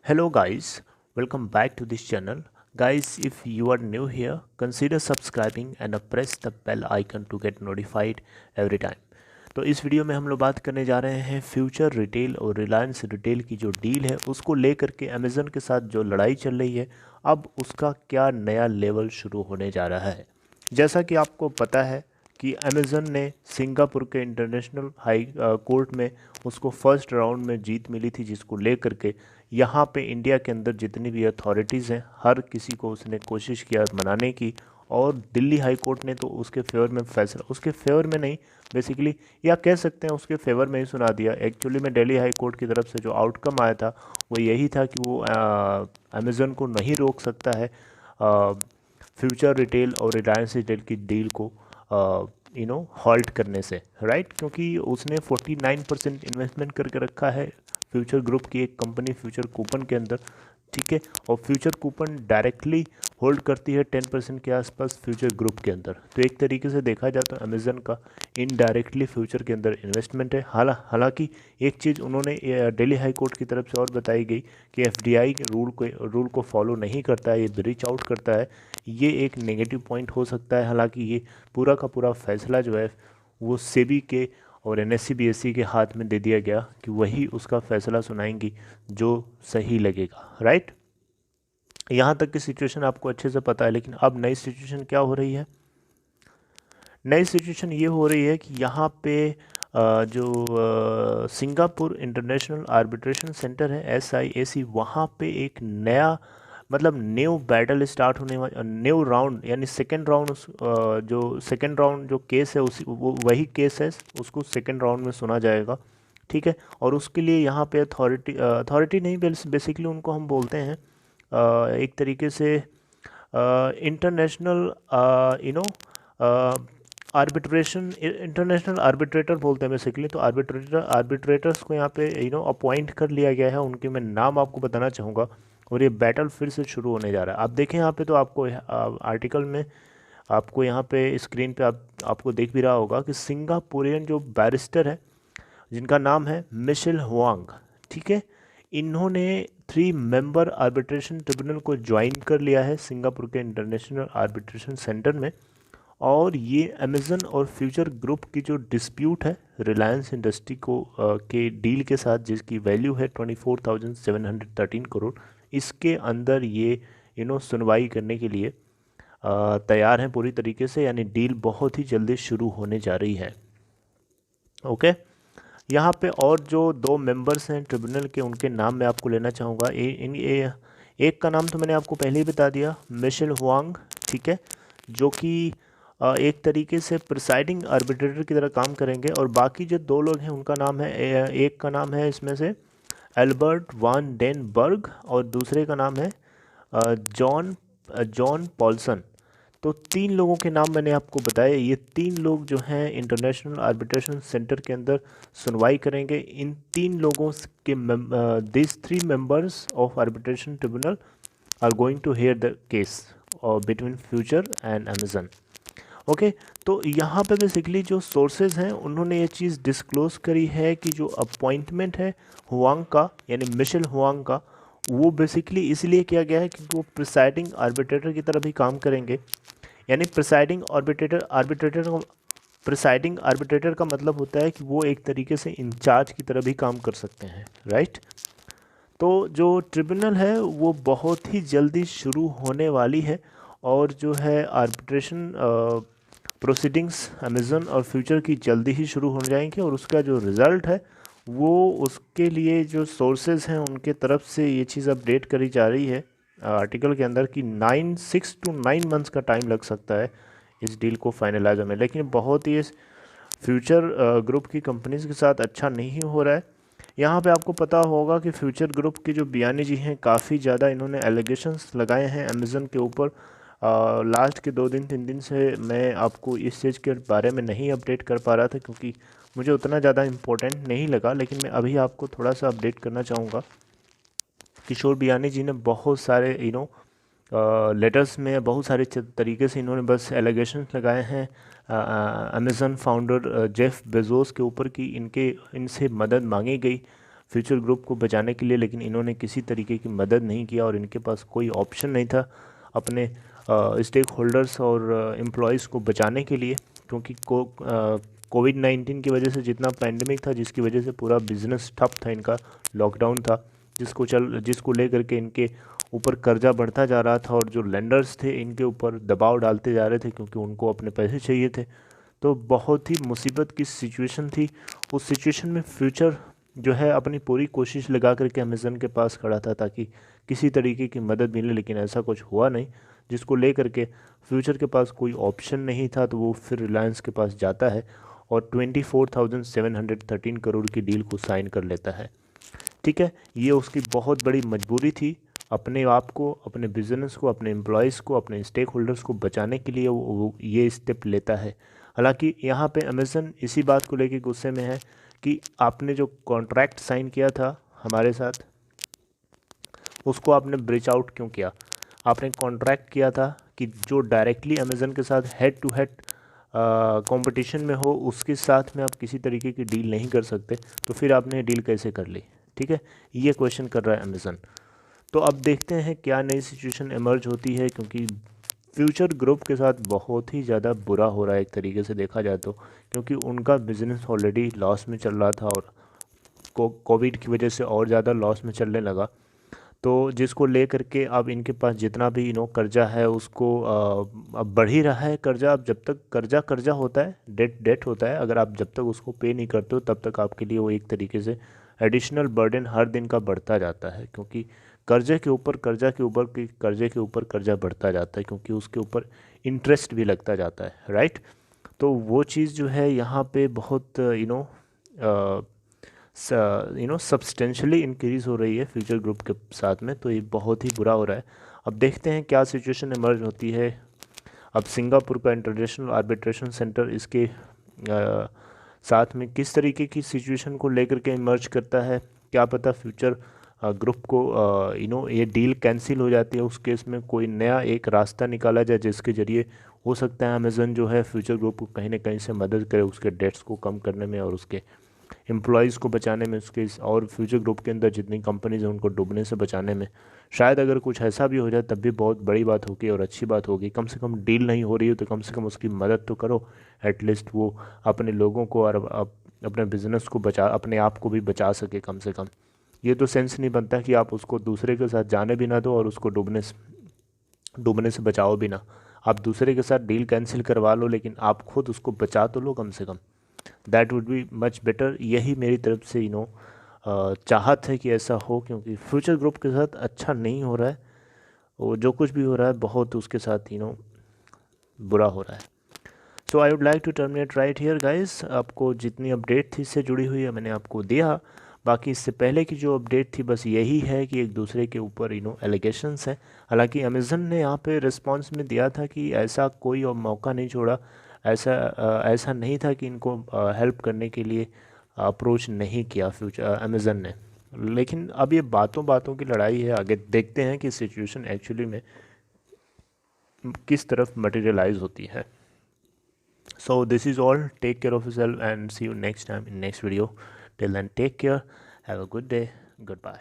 Hello guys, welcome back to this channel. Guys, if you are new here, consider subscribing and press the bell icon to get notified every time. तो इस video में हम लोग बात करने जा रहे हैं फ्यूचर रिटेल और रिलायंस रिटेल की जो डील है उसको लेकर के अमेज़न के साथ जो लड़ाई चल रही है, अब उसका क्या नया लेवल शुरू होने जा रहा है। जैसा कि आपको पता है कि अमेज़न ने सिंगापुर के इंटरनेशनल हाई कोर्ट में उसको फर्स्ट राउंड में जीत मिली थी, जिसको लेकर के यहाँ पे इंडिया के अंदर जितनी भी अथॉरिटीज़ हैं हर किसी को उसने कोशिश किया मनाने की, और दिल्ली हाई कोर्ट ने तो उसके फेवर में फैसला, उसके फेवर में नहीं बेसिकली, या कह सकते हैं उसके फेवर में ही सुना दिया। एक्चुअली में दिल्ली हाई कोर्ट की तरफ से जो आउटकम आया था वो यही था कि वो अमेज़न को नहीं रोक सकता है फ्यूचर रिटेल और रिलायंस रिटेल की डील को हॉल्ट करने से, राइट। क्योंकि उसने 49% इन्वेस्टमेंट करके रखा है फ्यूचर ग्रुप की एक कंपनी फ्यूचर कूपन के अंदर, ठीक है। और फ्यूचर कूपन डायरेक्टली होल्ड करती है 10% के आसपास फ्यूचर ग्रुप के अंदर। तो एक तरीके से देखा जाए तो अमेज़न का इनडायरेक्टली फ्यूचर के अंदर इन्वेस्टमेंट है। हालांकि एक चीज़ उन्होंने दिल्ली हाई कोर्ट की तरफ से और बताई गई कि एफडीआई के रूल को फॉलो नहीं करता है, ये ब्रीच आउट करता है। ये एक नेगेटिव पॉइंट हो सकता है। हालांकि ये पूरा का पूरा फैसला जो है वो सेबी के और एनएससी बीएससी के हाथ में दे दिया गया कि वही उसका फैसला सुनाएंगी जो सही लगेगा, राइट। यहाँ तक की सिचुएशन आपको अच्छे से पता है। लेकिन अब नई सिचुएशन क्या हो रही है? नई सिचुएशन ये हो रही है कि यहाँ पे जो सिंगापुर इंटरनेशनल आर्बिट्रेशन सेंटर है SIAC, वहाँ पे एक नया मतलब न्यू बैटल स्टार्ट होने वाला, न्यू राउंड यानी सेकेंड राउंड, जो सेकेंड राउंड जो केस है उसी वो वही केस है, उसको सेकेंड राउंड में सुना जाएगा, ठीक है। और उसके लिए यहाँ पे अथॉरिटी नहीं, बेसिकली उनको हम बोलते हैं एक तरीके से इंटरनेशनल आर्बिट्रेशन, इंटरनेशनल आर्बिट्रेटर बोलते हैं बेसिकली। तो आर्बिट्रेटर्स को यहाँ पे अपॉइंट कर लिया गया है। उनके मैं नाम आपको बताना चाहूँगा, और ये बैटल फिर से शुरू होने जा रहा है। आप देखें यहाँ पे, तो आपको आर्टिकल में आपको यहाँ पे स्क्रीन पे आपको देख भी रहा होगा कि सिंगापुरियन जो बैरिस्टर है जिनका नाम है मिशेल हुआंग, ठीक है, इन्होंने 3 मेंबर आर्बिट्रेशन ट्रिब्यूनल को ज्वाइन कर लिया है सिंगापुर के इंटरनेशनल आर्बिट्रेशन सेंटर में। और ये अमेज़न और फ्यूचर ग्रुप की जो डिस्प्यूट है रिलायंस इंडस्ट्री को के डील के साथ, जिसकी वैल्यू है 24,713 करोड़, इसके अंदर ये सुनवाई करने के लिए तैयार हैं पूरी तरीके से। यानी डील बहुत ही जल्दी शुरू होने जा रही है, ओके। यहाँ पे और जो 2 मेंबर्स हैं ट्रिब्यूनल के, उनके नाम मैं आपको लेना चाहूँगा। एक का नाम तो मैंने आपको पहले ही बता दिया, मिशेल हुआंग, ठीक है, जो कि एक तरीके से प्रिसाइडिंग आर्बिट्रेटर की तरह काम करेंगे। और बाकी जो 2 लोग हैं उनका नाम है, एक का नाम है इसमें से एल्बर्ट वान डेन बर्ग, और दूसरे का नाम है जॉन पॉल्सन। तो 3 लोगों के नाम मैंने आपको बताए। ये 3 लोग जो हैं इंटरनेशनल आर्बिट्रेशन सेंटर के अंदर सुनवाई करेंगे। इन 3 लोगों के this 3 members of arbitration tribunal are going to hear the case between Future and Amazon, okay. तो यहाँ पे बेसिकली जो सोर्सेज हैं उन्होंने ये चीज़ डिस्क्लोज करी है कि जो अपॉइंटमेंट है हुआंग का, यानी मिशेल हुआंग का, वो बेसिकली इसलिए किया गया है कि वो प्रिसाइडिंग आर्बिट्रेटर की तरह भी काम करेंगे। यानी प्रिसाइडिंग आर्बिट्रेटर का मतलब होता है कि वो एक तरीके से इंचार्ज की तरह भी काम कर सकते हैं, राइट। तो जो ट्रिब्यूनल है वो बहुत ही जल्दी शुरू होने वाली है, और जो है आर्बिट्रेशन प्रोसीडिंग्स अमेज़न और फ्यूचर की जल्दी ही शुरू हो जाएंगे। और उसका जो रिज़ल्ट है वो, उसके लिए जो सोर्सेज हैं उनके तरफ से ये चीज़ अपडेट करी जा रही है आर्टिकल के अंदर कि 6 to 9 मंथ्स का टाइम लग सकता है इस डील को फाइनलाइज में। लेकिन बहुत ही फ्यूचर ग्रुप की कंपनीज़ के साथ अच्छा नहीं हो रहा है। यहाँ पे आपको पता होगा कि फ्यूचर ग्रुप की जो बियानी जी हैं, काफ़ी ज़्यादा इन्होंने एलिगेशंस लगाए हैं अमेज़न के ऊपर। लास्ट के 2-3 दिन से मैं आपको इस चीज़ के बारे में नहीं अपडेट कर पा रहा था, क्योंकि मुझे उतना ज़्यादा इम्पोर्टेंट नहीं लगा। लेकिन मैं अभी आपको थोड़ा सा अपडेट करना चाहूँगा। किशोर बियानी जी ने बहुत सारे लेटर्स में बहुत सारे तरीके से इन्होंने बस एलिगेशंस लगाए हैं अमेज़न फाउंडर जेफ बेजोस के ऊपर कि इनसे मदद मांगी गई फ्यूचर ग्रुप को बचाने के लिए, लेकिन इन्होंने किसी तरीके की मदद नहीं किया और इनके पास कोई ऑप्शन नहीं था अपने स्टेक होल्डर्स और एम्प्लॉयज़ को बचाने के लिए, क्योंकि कोविड-19 की वजह से जितना पैंडमिक था, जिसकी वजह से पूरा बिजनेस ठप था इनका, लॉकडाउन था, जिसको लेकर के इनके ऊपर कर्जा बढ़ता जा रहा था और जो लेंडर्स थे इनके ऊपर दबाव डालते जा रहे थे क्योंकि उनको अपने पैसे चाहिए थे। तो बहुत ही मुसीबत की सिचुएशन थी। उस सिचुएशन में फ्यूचर जो है अपनी पूरी कोशिश लगा करके अमेज़न के पास खड़ा था ताकि किसी तरीके की मदद मिले, लेकिन ऐसा कुछ हुआ नहीं, जिसको लेकर के फ्यूचर के पास कोई ऑप्शन नहीं था। तो वो फिर रिलायंस के पास जाता है और 24,713 करोड़ की डील को साइन कर लेता है। ठीक है, ये उसकी बहुत बड़ी मजबूरी थी, अपने आप को, अपने बिजनेस को, अपने एम्प्लॉयज़ को, अपने स्टेक होल्डर्स को बचाने के लिए वो ये स्टेप लेता है। हालांकि यहाँ पे अमेज़न इसी बात को लेके गुस्से में है कि आपने जो कॉन्ट्रैक्ट साइन किया था हमारे साथ, उसको आपने ब्रीच आउट क्यों किया। आपने कॉन्ट्रैक्ट किया था कि जो डायरेक्टली अमेज़न के साथ हेड टू हेड कंपटीशन में हो उसके साथ में आप किसी तरीके की डील नहीं कर सकते, तो फिर आपने डील कैसे कर ली। ठीक है, ये क्वेश्चन कर रहा है अमेज़न। तो अब देखते हैं क्या नई सिचुएशन इमर्ज होती है, क्योंकि फ्यूचर ग्रुप के साथ बहुत ही ज़्यादा बुरा हो रहा है एक तरीके से देखा जाए तो, क्योंकि उनका बिज़नेस ऑलरेडी लॉस में चल रहा था और कोविड की वजह से और ज़्यादा लॉस में चलने लगा। तो जिसको ले करके अब इनके पास जितना भी कर्जा है उसको अब बढ़ ही रहा है कर्जा। अब जब तक कर्जा होता है, डेट होता है, अगर आप जब तक उसको पे नहीं करते हो तब तक आपके लिए वो एक तरीके से एडिशनल बर्डन हर दिन का बढ़ता जाता है, क्योंकि कर्जे के ऊपर कर्जा बढ़ता जाता है, क्योंकि उसके ऊपर इंटरेस्ट भी लगता जाता है, राइट। तो वो चीज़ जो है यहाँ पे बहुत सब्सटेंशियली इंक्रीज़ हो रही है फ्यूचर ग्रुप के साथ में। तो ये बहुत ही बुरा हो रहा है। अब देखते हैं क्या सिचुएशन इमर्ज होती है। अब सिंगापुर का इंटरनेशनल आर्बिट्रेशन सेंटर इसके साथ में किस तरीके की सिचुएशन को लेकर के इमर्ज करता है, क्या पता फ्यूचर ग्रुप को ये डील कैंसिल हो जाती है, उस केस में कोई नया एक रास्ता निकाला जाए जिसके ज़रिए हो सकता है अमेज़न जो है फ्यूचर ग्रुप को कहीं ना कहीं से मदद करे उसके डेट्स को कम करने में और उसके एम्प्लॉयज़ को बचाने में, उसके और फ्यूचर ग्रुप के अंदर जितनी कंपनीज हैं उनको डूबने से बचाने में। शायद अगर कुछ ऐसा भी हो जाए तब भी बहुत बड़ी बात होगी और अच्छी बात होगी। कम से कम डील नहीं हो रही हो तो कम से कम उसकी मदद तो करो, एटलीस्ट वो अपने लोगों को और अपने बिज़नेस को बचा, अपने आप को भी बचा सके कम से कम। ये तो सेंस नहीं बनता कि आप उसको दूसरे के साथ जाने भी ना दो और उसको डूबने से बचाओ भी ना। आप दूसरे के साथ डील कैंसिल करवा लो लेकिन आप खुद उसको बचा तो लो कम से कम। That would be much better. यही मेरी तरफ से चाहत है कि ऐसा हो, क्योंकि फ्यूचर ग्रुप के साथ अच्छा नहीं हो रहा है। वो जो कुछ भी हो रहा है बहुत उसके साथ बुरा हो रहा है। So I would like to terminate right here guys. आपको जितनी अपडेट थी इससे जुड़ी हुई है मैंने आपको दिया। बाकी इससे पहले की जो अपडेट थी बस यही है कि एक दूसरे के ऊपर एलिगेशंस हैं। हालांकि अमेज़न ने यहाँ पे रिस्पांस में दिया था कि ऐसा कोई और मौका नहीं छोड़ा, ऐसा नहीं था कि इनको हेल्प करने के लिए अप्रोच नहीं किया फ्यूचर अमेज़न ने। लेकिन अब ये बातों की लड़ाई है, आगे देखते हैं कि सिचुएशन एक्चुअली में किस तरफ मटेरियलाइज होती है। So this is all. Take care of yourself and see you next time in next video. Till then, take care. Have a good day. Goodbye.